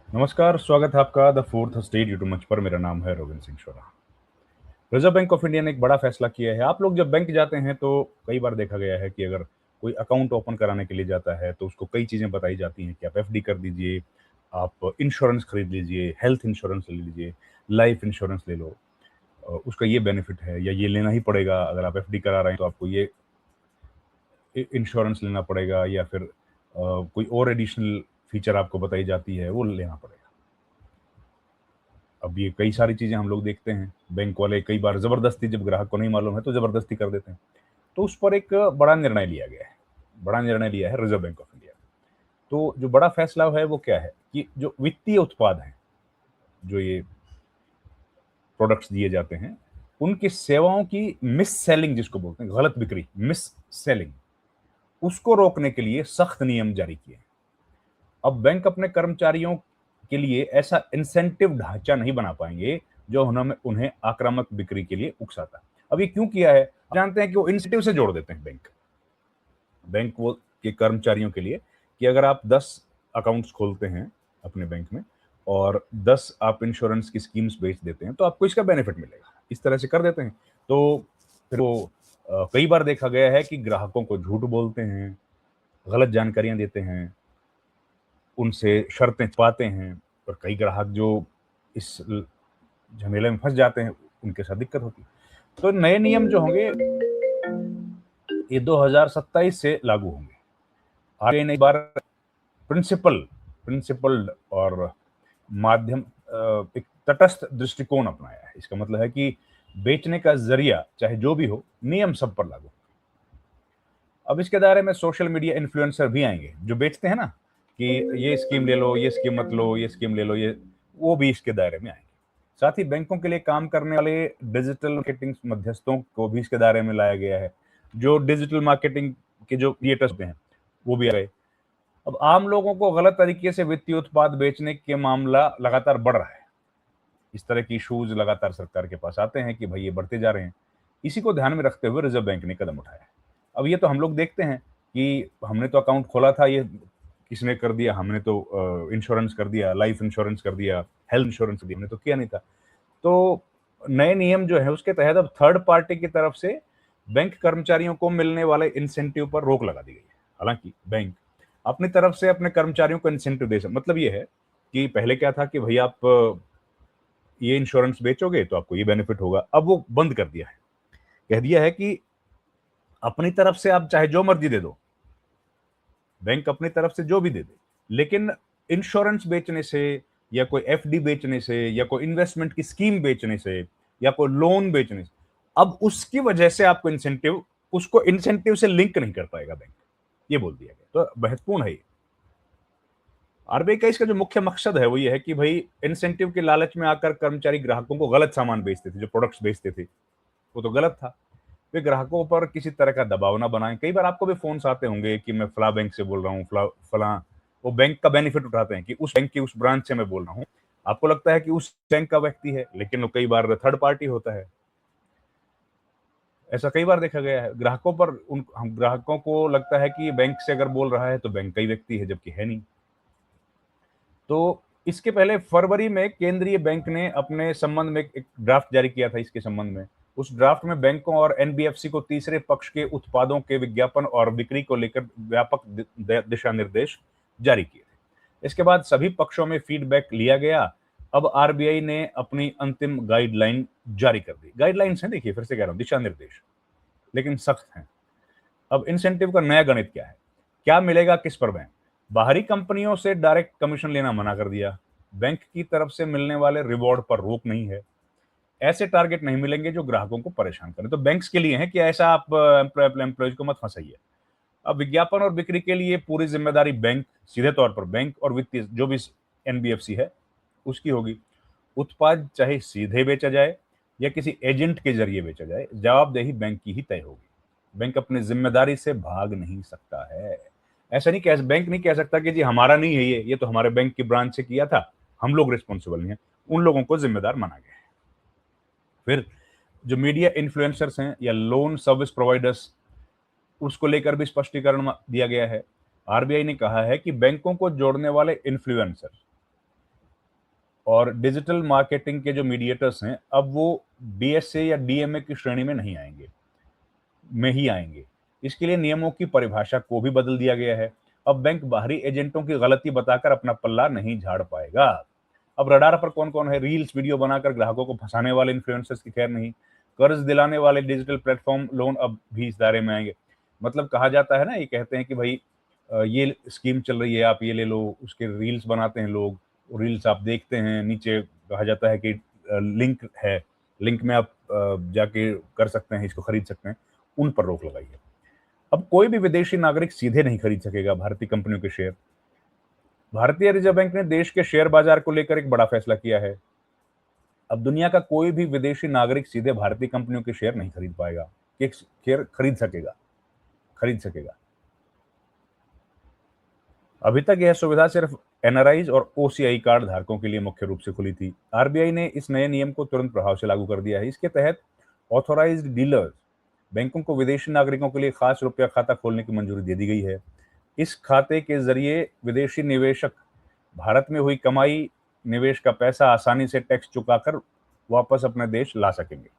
नमस्कार, स्वागत है आपका द फोर्थ स्टेट यूट्यूब मंच पर। मेरा नाम है Rovind Singh Shora. Reserve bank of India ने एक बड़ा फैसला किया है। आप लोग जब बैंक जाते हैं तो कई बार देखा गया है कि अगर कोई अकाउंट ओपन कराने के लिए जाता है तो उसको कई चीज़ें बताई जाती हैं कि आप एफडी कर दीजिए, आप इंश्योरेंस खरीद लीजिए, हेल्थ इंश्योरेंस ले लीजिए, लाइफ इंश्योरेंस ले लो। उसका ये बेनिफिट है या ये लेना ही पड़ेगा। अगर आप एफडी करा रहे हैं तो आपको ये इंश्योरेंस लेना पड़ेगा या फिर कोई और एडिशनल फीचर आपको बताई जाती है, वो लेना पड़ेगा। अब ये कई सारी चीज़ें हम लोग देखते हैं, बैंक वाले कई बार ज़बरदस्ती, जब ग्राहक को नहीं मालूम है तो ज़बरदस्ती कर देते हैं। तो उस पर एक बड़ा निर्णय लिया गया है। बड़ा निर्णय लिया है रिज़र्व बैंक ऑफ इंडिया। तो जो बड़ा फैसला है वो क्या है कि जो वित्तीय उत्पाद हैं, जो ये प्रोडक्ट्स दिए जाते हैं, उनकी सेवाओं की मिस सेलिंग जिसको बोलते हैं, गलत बिक्री, मिस सेलिंग, उसको रोकने के लिए सख्त नियम जारी किए हैं। अब बैंक अपने कर्मचारियों के लिए ऐसा इंसेंटिव ढांचा नहीं बना पाएंगे जो उन्हें उन्हें आक्रामक बिक्री के लिए उकसाता है। अब ये क्यों किया है? आप जानते हैं कि वो इंसेंटिव से जोड़ देते हैं बैंक बैंक वो के कर्मचारियों के लिए कि अगर आप 10 अकाउंट्स खोलते हैं अपने बैंक में और 10 आप इंश्योरेंस की स्कीम्स बेच देते हैं तो आपको इसका बेनिफिट मिलेगा। इस तरह से कर देते हैं। तो फिर वो कई बार देखा गया है कि ग्राहकों को झूठ बोलते हैं, गलत जानकारियां देते हैं, उनसे शर्तें पाते हैं, और कई ग्राहक जो इस झमेले में फंस जाते हैं, उनके साथ दिक्कत होती है। तो नए नियम जो होंगे ये 2027 से लागू होंगे। आगे ने एक बार प्रिंसिपल प्रिंसिपल्ड और माध्यम एक तटस्थ दृष्टिकोण अपनाया है। इसका मतलब है कि बेचने का जरिया चाहे जो भी हो, नियम सब पर लागू। अब इसके दायरे में सोशल मीडिया इन्फ्लुएंसर भी आएंगे जो बेचते हैं ना कि ये स्कीम ले लो, ये स्कीम मत लो, ये स्कीम ले लो, ये वो भी इसके दायरे में आएंगे। साथ ही बैंकों के लिए काम करने वाले डिजिटल मार्केटिंग मध्यस्थों को भी इसके दायरे में लाया गया है। जो डिजिटल मार्केटिंग के जो क्रिएटर्स होते हैं वो भी आ गए। अब आम लोगों को गलत तरीके से वित्तीय उत्पाद बेचने के मामला लगातार बढ़ रहा है। इस तरह की इशूज लगातार सरकार के पास आते हैं कि भाई ये बढ़ते जा रहे हैं। इसी को ध्यान में रखते हुए रिजर्व बैंक ने कदम उठाया है। अब ये तो हम लोग देखते हैं कि हमने तो अकाउंट खोला था, ये किसने कर दिया? हमने तो इंश्योरेंस कर दिया, लाइफ इंश्योरेंस कर दिया, हेल्थ इंश्योरेंस कर दिया, हमने तो किया नहीं था। तो नए नियम जो है उसके तहत अब थर्ड पार्टी की तरफ से बैंक कर्मचारियों को मिलने वाले इंसेंटिव पर रोक लगा दी गई है। हालांकि बैंक अपनी तरफ से अपने कर्मचारियों को इंसेंटिव दे सकते, मतलब ये है कि पहले क्या था कि भाई आप ये इंश्योरेंस बेचोगे तो आपको ये बेनिफिट होगा। अब वो बंद कर दिया है। कह दिया है कि अपनी तरफ से आप चाहे जो मर्जी दे दो, बैंक अपनी तरफ से जो भी दे दे, लेकिन इंश्योरेंस बेचने से या कोई एफडी बेचने से या कोई इन्वेस्टमेंट की स्कीम बेचने से या कोई लोन बेचने से, अब उसकी वजह से आपको इंसेंटिव, उसको इंसेंटिव से लिंक नहीं कर पाएगा बैंक। ये बोल दिया गया। तो महत्वपूर्ण है ये। आरबीआई का इसका जो मुख्य मकसद है वो ये है कि भाई इंसेंटिव के लालच में आकर कर्मचारी ग्राहकों को गलत सामान बेचते थे, जो प्रोडक्ट्स बेचते थे वो तो गलत था। वे ग्राहकों पर किसी तरह का दबाव ना बनाएं। कई बार आपको भी फोन आते होंगे कि मैं फला बैंक से बोल रहा हूँ, फला फला, वो बैंक का बेनिफिट उठाते हैं कि उस बैंक की उस ब्रांच से मैं बोल रहा हूँ। आपको लगता है कि उस बैंक का व्यक्ति है, लेकिन वो कई बार थर्ड पार्टी होता है। ऐसा कई बार देखा गया है। ग्राहकों पर उन हम ग्राहकों को लगता है कि बैंक से अगर बोल रहा है तो बैंक का ही व्यक्ति है, जबकि है नहीं। तो इसके पहले फरवरी में केंद्रीय बैंक ने अपने संबंध में एक ड्राफ्ट जारी किया था इसके संबंध में। उस ड्राफ्ट में बैंकों और एनबीएफसी को तीसरे पक्ष के उत्पादों के विज्ञापन और बिक्री को लेकर व्यापक दिशा निर्देश जारी किए थे। इसके बाद सभी पक्षों में फीडबैक लिया गया। अब आरबीआई ने अपनी अंतिम गाइडलाइन जारी कर दी। गाइडलाइंस हैं, देखिए फिर से कह रहा हूं, दिशा निर्देश, लेकिन सख्त हैं। अब इंसेंटिव का नया गणित क्या है? क्या मिलेगा किस पर बैंक? बाहरी कंपनियों से डायरेक्ट कमीशन लेना मना कर दिया। बैंक की तरफ से मिलने वाले रिवॉर्ड पर रोक नहीं है। ऐसे टारगेट नहीं मिलेंगे जो ग्राहकों को परेशान करें। तो बैंक्स के लिए है कि ऐसा आप एम्प्लॉयज को मत फंसाइए। अब विज्ञापन और बिक्री के लिए पूरी जिम्मेदारी बैंक, सीधे तौर पर बैंक और वित्तीय जो भी एनबीएफसी है उसकी होगी। उत्पाद चाहे सीधे बेचा जाए या किसी एजेंट के जरिए बेचा जाए, जवाबदेही बैंक की ही तय होगी। बैंक अपनी जिम्मेदारी से भाग नहीं सकता है। ऐसा नहीं कह बैंक नहीं कह सकता कि जी हमारा नहीं है ये तो हमारे बैंक की ब्रांच से किया था, हम लोग रिस्पॉन्सिबल नहीं है। उन लोगों को जिम्मेदार माना गया है। फिर जो मीडिया इन्फ्लुएंसर्स हैं या लोन सर्विस प्रोवाइडर्स, उसको लेकर भी स्पष्टीकरण दिया गया है। आरबीआई ने कहा है कि बैंकों को जोड़ने वाले इन्फ्लुएंसर और डिजिटल मार्केटिंग के जो मीडिएटर्स हैं, अब वो डीएसए या डीएमए की श्रेणी में ही आएंगे। इसके लिए नियमों की परिभाषा को भी बदल दिया गया है। अब बैंक बाहरी एजेंटों की गलती बताकर अपना पल्ला नहीं झाड़ पाएगा। अब रडार पर कौन कौन है? रील्स वीडियो बनाकर ग्राहकों को फंसाने वाले इन्फ्लुएंसर्स की खैर नहीं। कर्ज दिलाने वाले डिजिटल प्लेटफॉर्म लोन अब भी इस दायरे में आएंगे। मतलब कहा जाता है ना, ये कहते हैं कि भाई ये स्कीम चल रही है, आप ये ले लो। उसके रील्स बनाते हैं लोग, रील्स आप देखते हैं, नीचे कहा जाता है कि लिंक है, लिंक में आप जाके कर सकते हैं, इसको खरीद सकते हैं। उन पर रोक लगाई है। अब कोई भी विदेशी नागरिक सीधे नहीं खरीद सकेगा भारतीय कंपनियों के शेयर। भारतीय रिजर्व बैंक ने देश के शेयर बाजार को लेकर एक बड़ा फैसला किया है। अब दुनिया का कोई भी विदेशी नागरिक सीधे भारतीय कंपनियों के शेयर नहीं खरीद पाएगा। एक शेयर खरीद सकेगा। अभी तक यह सुविधा सिर्फ एनआरआईज और ओसीआई कार्ड धारकों के लिए मुख्य रूप से खुली थी। आरबीआई ने इस नए नियम को तुरंत प्रभाव से लागू कर दिया है। इसके तहत ऑथोराइज्ड डीलर्स बैंकों को विदेशी नागरिकों के लिए खास रुपया खाता खोलने की मंजूरी दे दी गई है। इस खाते के जरिए विदेशी निवेशक भारत में हुई कमाई, निवेश का पैसा आसानी से टैक्स चुकाकर वापस अपने देश ला सकेंगे।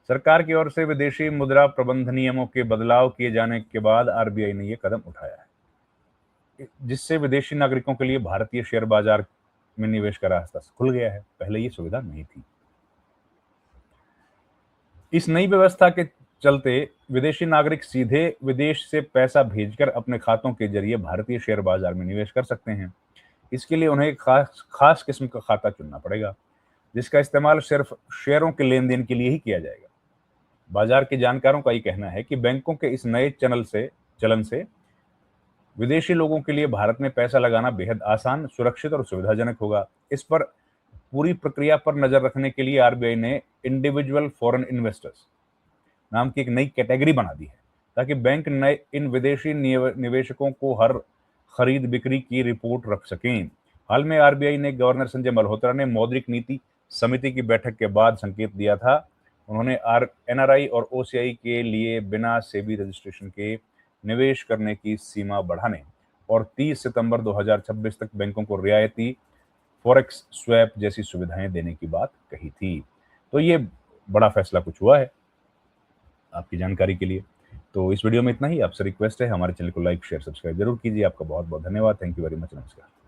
सरकार की ओर से विदेशी मुद्रा प्रबंधन नियमों के बदलाव किए जाने के बाद आरबीआई ने यह कदम उठाया है, जिससे विदेशी नागरिकों के लिए भारतीय शेयर बाजार में निवेश का रास्ता खुल गया है। पहले ये सुविधा नहीं थी। इस नई व्यवस्था के चलते विदेशी नागरिक सीधे विदेश से पैसा भेजकर अपने खातों के जरिए भारतीय शेयर बाजार में निवेश कर सकते हैं। इसके लिए उन्हें एक खास किस्म का खाता चुनना पड़ेगा, जिसका इस्तेमाल सिर्फ शेयरों के लेन देन के लिए ही किया जाएगा। बाजार के जानकारों का ये कहना है कि बैंकों के इस नए चलन से विदेशी लोगों के लिए भारत में पैसा लगाना बेहद आसान, सुरक्षित और सुविधाजनक होगा। इस पर पूरी प्रक्रिया पर नजर रखने के लिए आरबीआई ने इंडिविजुअल फॉरेन इन्वेस्टर्स नाम की एक नई कैटेगरी बना दी है, ताकि बैंक नए इन विदेशी निवेशकों को हर खरीद बिक्री की रिपोर्ट रख सकें। हाल में आरबीआई ने गवर्नर संजय मल्होत्रा ने मौद्रिक नीति समिति की बैठक के बाद संकेत दिया था। उन्होंने एनआरआई और ओसीआई के लिए बिना सेबी रजिस्ट्रेशन के निवेश करने की सीमा बढ़ाने और 30 सितंबर 2026 तक बैंकों को रियायती फॉरेक्स स्वैप जैसी सुविधाएं देने की बात कही थी। तो ये बड़ा फैसला कुछ हुआ है, आपकी जानकारी के लिए। तो इस वीडियो में इतना ही। आपसे रिक्वेस्ट है, हमारे चैनल को लाइक शेयर सब्सक्राइब जरूर कीजिए। आपका बहुत बहुत धन्यवाद। Thank you very much. नमस्कार।